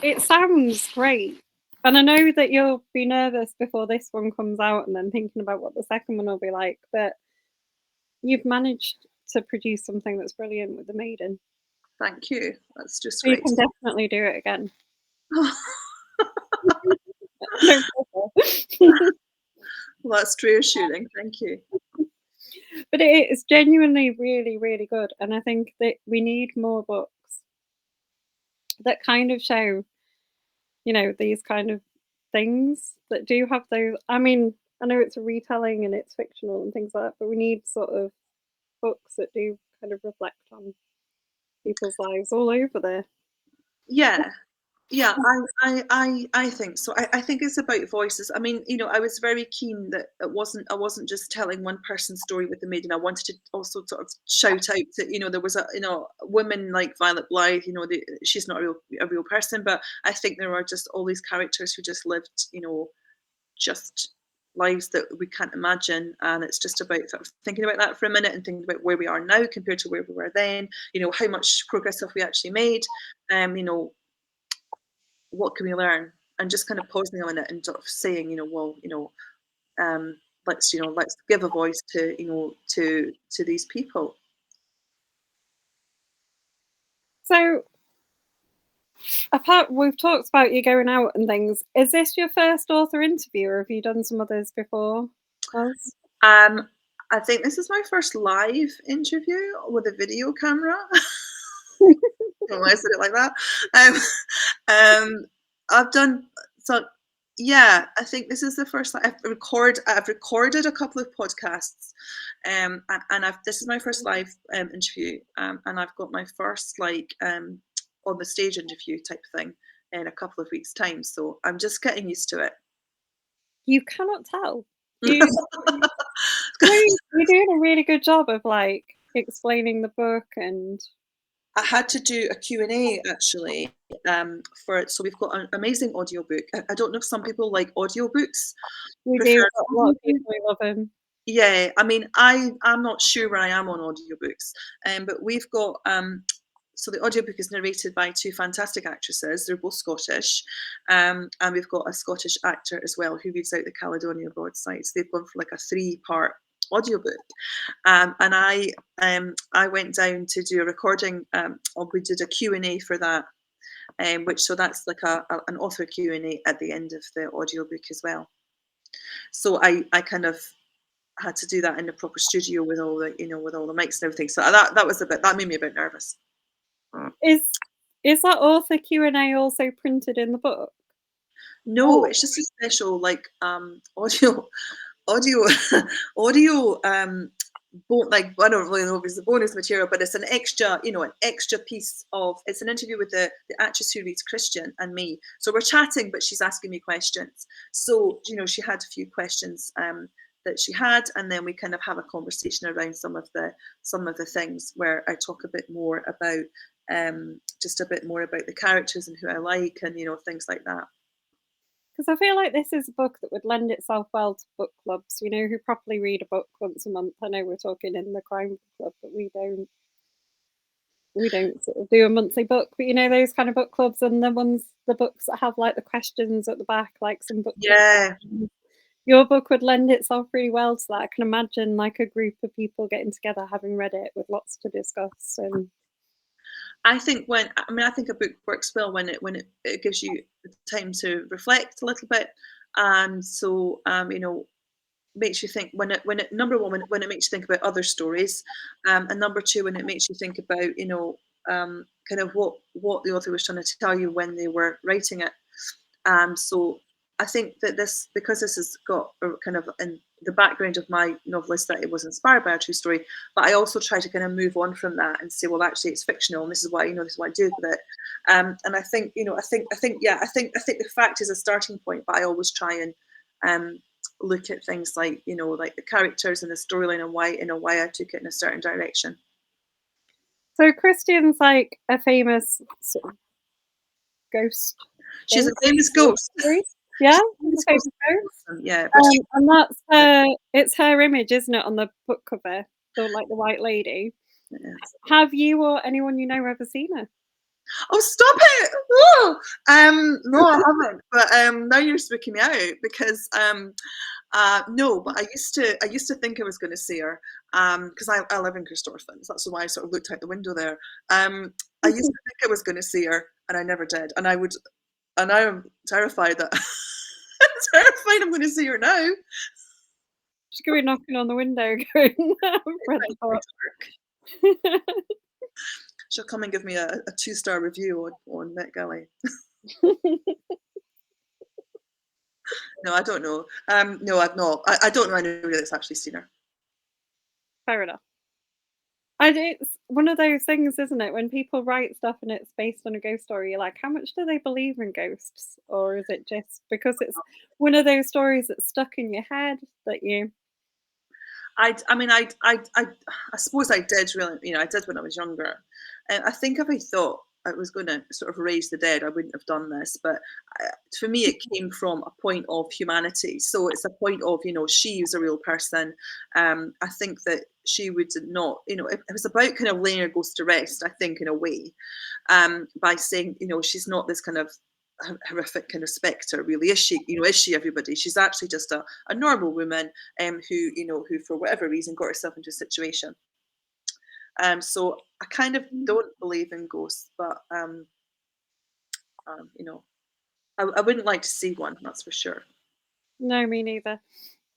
it sounds great. And I know that you'll be nervous before this one comes out and then thinking about what the second one will be like, but you've managed to produce something that's brilliant with The Maiden. Thank you. That's just So you great. can definitely do it again. No pressure. Well, that's reassuring. Thank you. But it is genuinely really, really good. And I think that we need more books that kind of show, these kind of things that do have those. I know it's a retelling and it's fictional and things like that, but we need sort of books that do kind of reflect on people's lives all over there. Yeah. Yeah, I think so. I think it's about voices. I was very keen that I wasn't just telling one person's story with The Maiden. I wanted to also sort of shout out that, there was a woman like Violet Blythe, she's not a real person, but I think there are just all these characters who just lived, just lives that we can't imagine. And it's just about sort of thinking about that for a minute and thinking about where we are now compared to where we were then, how much progress have we actually made? What can we learn? And just kind of pausing a minute and sort of saying, well, let's give a voice to, to these people. So, we've talked about you going out and things. Is this your first author interview, or have you done some others before us? I think this is my first live interview with a video camera. Don't know why I said it like that. I've done so. Yeah, I think this is the first time I've recorded a couple of podcasts, and this is my first live interview, and I've got my first on the stage interview type thing in a couple of weeks' time. So I'm just getting used to it. You cannot tell. You, you're doing a really good job of explaining the book, and I had to do a Q&A actually for it. So we've got an amazing audiobook. I don't know if some people like audiobooks. we do. A lot of people love them. Yeah, I'm not sure where I am on audiobooks, but we've got so the audiobook is narrated by two fantastic actresses. They're both Scottish, and we've got a Scottish actor as well who reads out the Caledonia broadsides. They've gone for like a 3-part audiobook, and I went down to do a recording. We did a Q&A for that, so that's like an author Q&A at the end of the audiobook as well. So I kind of had to do that in a proper studio with all the with all the mics and everything. So that made me a bit nervous. Is that author Q&A also printed in the book? No, it's just a special audio audio I don't really know if it's the bonus material, but it's an extra piece of, it's an interview with the actress who reads Christian and me. So we're chatting, but she's asking me questions. So, she had a few questions that she had, and then we kind of have a conversation around some of the things where I talk a bit more about just a bit more about the characters and who I like, and things like that. Because I feel like this is a book that would lend itself well to book clubs, who properly read a book once a month. I know we're talking in the crime club, but we don't sort of do a monthly book. But those kind of book clubs, and the books that have like the questions at the back, like some book. Yeah. Your book would lend itself really well to that. I can imagine like a group of people getting together, having read it, with lots to discuss. And I think I think a book works well when it gives you time to reflect a little bit, and so makes you think number one when it makes you think about other stories, and number two when it makes you think about kind of what the author was trying to tell you when they were writing it. So I think that because this has got a kind of in the background of my novelist that it was inspired by a true story, but I also try to kind of move on from that and say, well, actually, it's fictional, and this is what I do with it. And I think, I think the fact is a starting point, but I always try and look at things like like the characters and the storyline and why I took it in a certain direction. So Christian's like a famous sort of ghost She's a ghost famous ghost ghost. stories. Yeah, she's Famous a ghost famous ghost. person, yeah, but she And that's her it's her image, isn't it, on the book cover? The white lady. yes. Have you or anyone you know ever seen her? Oh, stop it! Whoa! No, I haven't. But now you're spooking me out because no, but I used to think I was going to see her because I live in Christorphans. That's why I sort of looked out the window there. I used to think I was going to see her, and I never did. And now I'm terrified that I'm terrified I'm going to see her now. She's gonna be knocking on the window going, "I've read Right, the very book." dark. She'll come and give me a 2-star review on NetGalley. No, I don't know. No, I've not. I don't know anybody that's actually seen her. Fair enough. And it's one of those things, isn't it, when people write stuff and it's based on a ghost story, you're like, how much do they believe in ghosts? Or is it just because it's one of those stories that's stuck in your head that you I mean, I suppose I did really, I did when I was younger. And I think if I thought I was going to sort of raise the dead, I wouldn't have done this. But for me, it came from a point of humanity. So it's a point of, she was a real person. I think that she would not, it was about kind of laying her ghost to rest, I think, in a way, by saying, she's not this kind of horrific kind of spectre, really. Is she everybody? She's actually just a normal woman who for whatever reason got herself into a situation. So I kind of don't believe in ghosts, but um, you know, I wouldn't like to see one, that's for sure. no, me neither.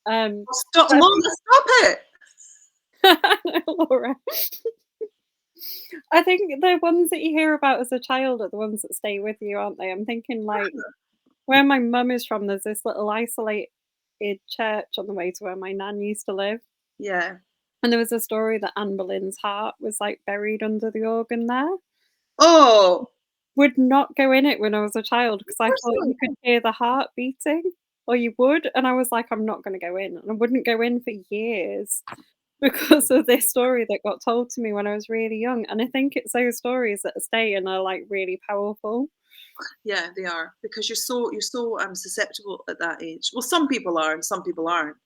Um, Oh, stop, but Lola, stop it! no, Laura. I think the ones that you hear about as a child are the ones that stay with you, aren't they? I'm thinking like where my mum is from, there's this little isolated church on the way to where my nan used to live. Yeah. And there was a story that Anne Boleyn's heart was like buried under the organ there. Oh, Would not go in it when I was a child because of I course thought not. you could hear the heart beating, or you would, and I was like, "I'm not gonna go in," and I wouldn't go in for years because of this story that got told to me when I was really young, and I think it's those stories that stay and are, like, really powerful. Yeah, they are because you're so susceptible at that age. Well, some people are and some people aren't.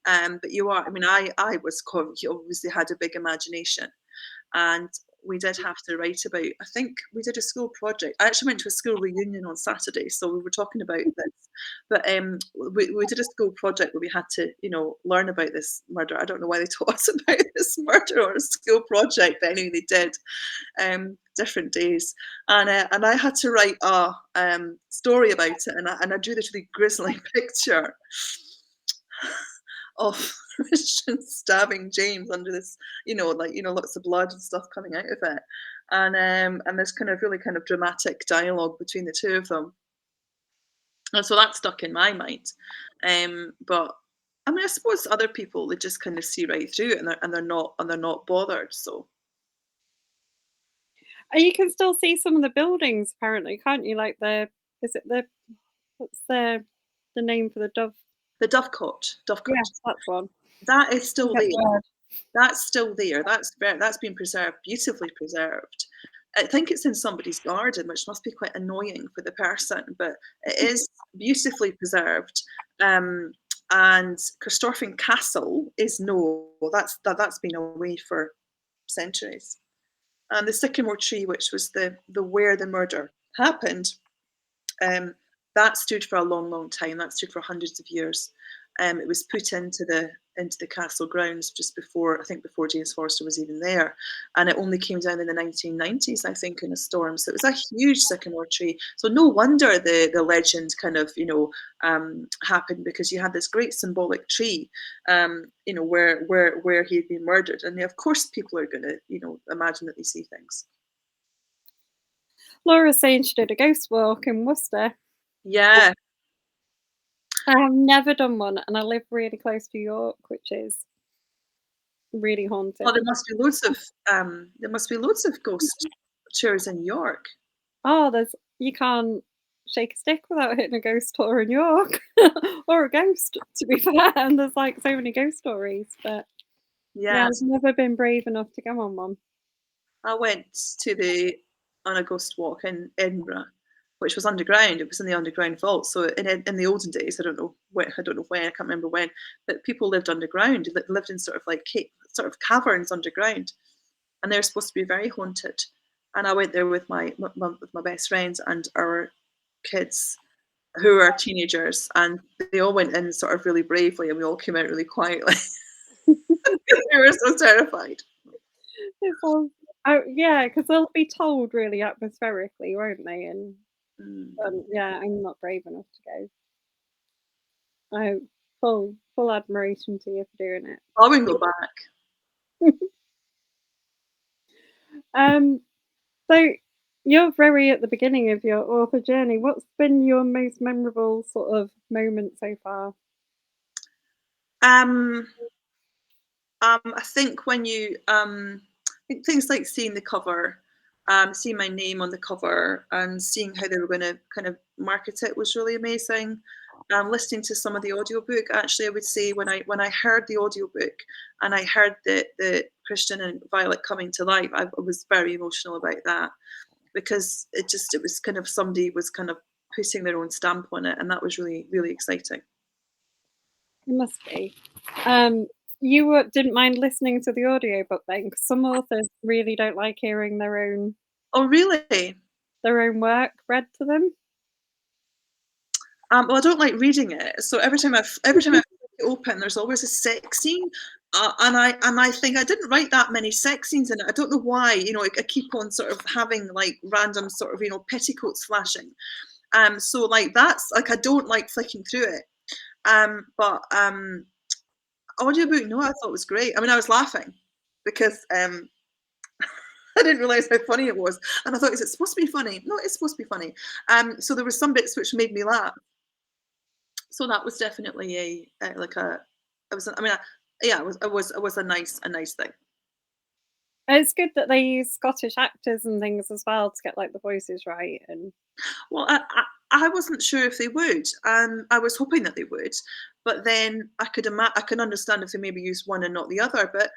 But you are. I mean, I was obviously had a big imagination, and we did have to write about. I think we did a school project. I actually went to a school reunion on Saturday, so we were talking about this. But we did a school project where we had to, learn about this murder. I don't know why they taught us about this murder on a school project, but anyway, they did. Different days, and I had to write a story about it, and I drew this really grisly picture of Christian stabbing James under this, lots of blood and stuff coming out of it, and this kind of really kind of dramatic dialogue between the two of them, and so that stuck in my mind. But I mean, I suppose other people they just kind of see right through it, and they're not bothered. So And you can still see some of the buildings apparently, can't you? Like is it what's the name for the dove? the Dovecote, Yes, that's one. that is still Forget there. the word. That's still there. That's been preserved, beautifully preserved. I think it's in somebody's garden, which must be quite annoying for the person, but it is beautifully preserved. Um, and Christorphin Castle is no, that's been away for centuries. And the sycamore tree, which was the where the murder happened, um, that stood for a long, long time. That stood for hundreds of years. It was put into the castle grounds just before, I think, before James Forster was even there, and it only came down in the 1990s, I think, in a storm. So it was a huge sycamore tree. So no wonder the legend kind of happened, because you had this great symbolic tree, where he had been murdered, and of course people are going to imagine that they see things. Laura's saying she did a ghost walk in Worcester. Yeah. I have never done one, and I live really close to York, which is really Oh, haunted. there must be loads of ghost tours in York. Oh, you can't shake a stick without hitting a ghost tour in York or a ghost, to be fair. And there's like so many ghost stories, but yeah, I've Yes. never been brave enough to go on one. I went on a ghost walk in Edinburgh, which was underground. It was in the underground vault. So in the olden days, I don't know when, I can't remember when, but people lived underground. They lived in sort of like sort of caverns underground, and they're supposed to be very haunted. And I went there with my best friends and our kids, who are teenagers, and they all went in sort of really bravely, and we all came out really quietly. We were so terrified. It sounds oh, yeah, because 'cause they'll be told really atmospherically, won't they? And, Mm. yeah, I'm not brave enough to go. I full admiration to you for doing it. I wouldn't go back. Um, so you're very at the beginning of your author journey. What's been your most memorable sort of moment so far? Um, I think I think things like seeing the cover, seeing my name on the cover, and seeing how they were going to kind of market it was really amazing. Listening to some of the audiobook, actually, I would say when I heard the audiobook and I heard the Christian and Violet coming to life, I was very emotional about that, because it was kind of somebody was kind of putting their own stamp on it, and that was really really exciting. It must be. Um, you didn't mind listening to the audiobook then? 'Cause some authors really don't like hearing Oh, really? their own work read to them. Well, I don't like reading it, so every time I flip it open, there's always a sex scene, and I think I didn't write that many sex scenes in it. I don't know why. I keep on sort of having like random sort of petticoats flashing. So like that's like I don't like flicking through it. But audiobook, no, I thought it was great. I mean, I was laughing because I didn't realize how funny it was, and I thought, is it supposed to be funny? No, it's supposed to be funny. So there were some bits which made me laugh. So that was definitely a like a it was I mean, yeah, it was a nice thing. It's good that they use Scottish actors and things as well to get, like, the voices right and Well, I wasn't sure if they would. I was hoping that they would, but then I can understand if they maybe used one and not the other. But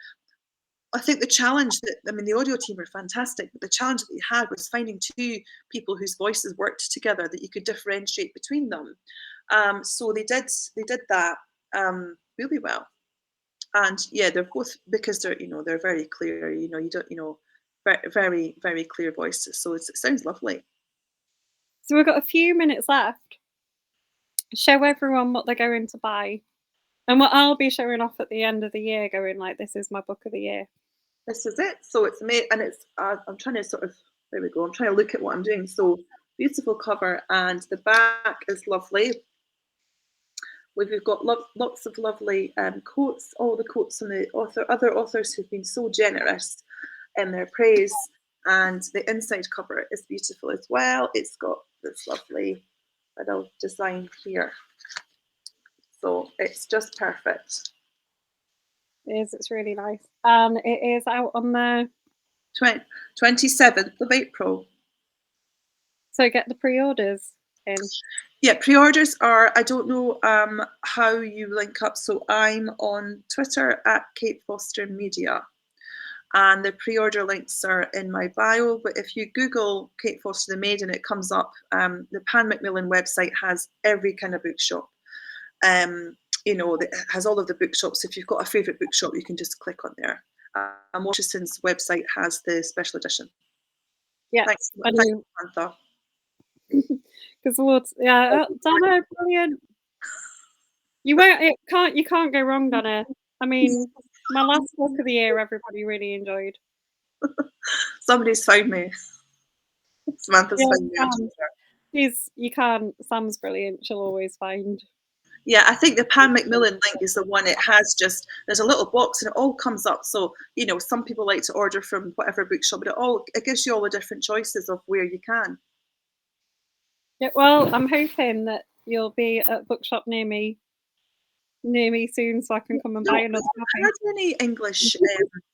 I think the challenge that I mean, the audio team were fantastic, but the challenge that they had was finding two people whose voices worked together that you could differentiate between them. So they did that really well. And yeah, they're both, because they're very clear. You don't very very very clear voices. So it sounds lovely. so we've got a few minutes left. Show everyone what they're going to buy, and what I'll be showing off at the end of the year going like, "This is my book of the year." This is it. So it's made, and it's. I'm trying to sort of. There we go. I'm trying to look at what I'm doing. So beautiful cover, and the back is lovely. We've got lots of lovely quotes. All the quotes from the other authors who've been so generous in their praise, and the inside cover is beautiful as well. It's got this lovely little design here, so it's just perfect. It is, it's really nice. And it is out on the 27th of April. so get the pre-orders in. Yeah, pre-orders are, I don't know how you link up. So I'm on Twitter at Kate Foster Media, and the pre-order links are in my bio. But if you Google Kate Foster the Maiden, it comes up. The Pan Macmillan website has every kind of bookshop. It has all of the bookshops. If you've got a favourite bookshop, you can just click on there. And Waterston's website has the special edition. Yeah, Thanks, I thanks, knew. Samantha. 'Cause what yeah, Donna, brilliant. You can't go wrong, Donna. I mean, my last book of the year, everybody really enjoyed. Somebody's found me. Samantha's Yeah, found you me on can. Twitter. You can't. Sam's brilliant. She'll always find. Yeah, I think the Pan Macmillan link is the one. It has just there's a little box and it all comes up. So some people like to order from whatever bookshop, but it gives you all the different choices of where you can. Yeah, well, I'm hoping that you'll be at a bookshop near me soon, so I can come and No, buy we another haven't copy. had any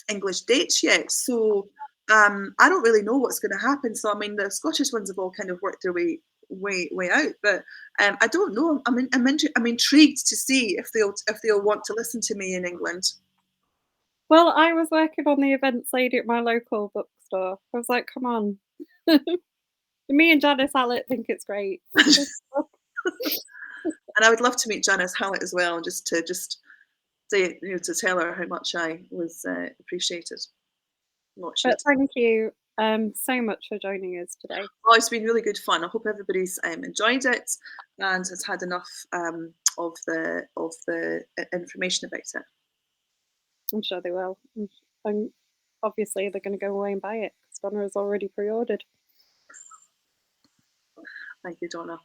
English dates yet, so I don't really know what's going to happen. So I mean, the Scottish ones have all kind of worked their way out, but I don't know. I'm intrigued to see if they'll want to listen to me in England. Well, I was working on the events lady at my local bookstore bookstore. I was like, "Come on." Me and Janice Hallett think it's great. And I would love to meet Janice Hallett as well, just to say, to tell her how much I was appreciated. What she But thank you, so much for joining us today. Oh, it's been really good fun. I hope everybody's enjoyed it and has had enough of the information about it. I'm sure they will. And obviously they're gonna go away and buy it because Donna has already pre-ordered. Thank you, Donna.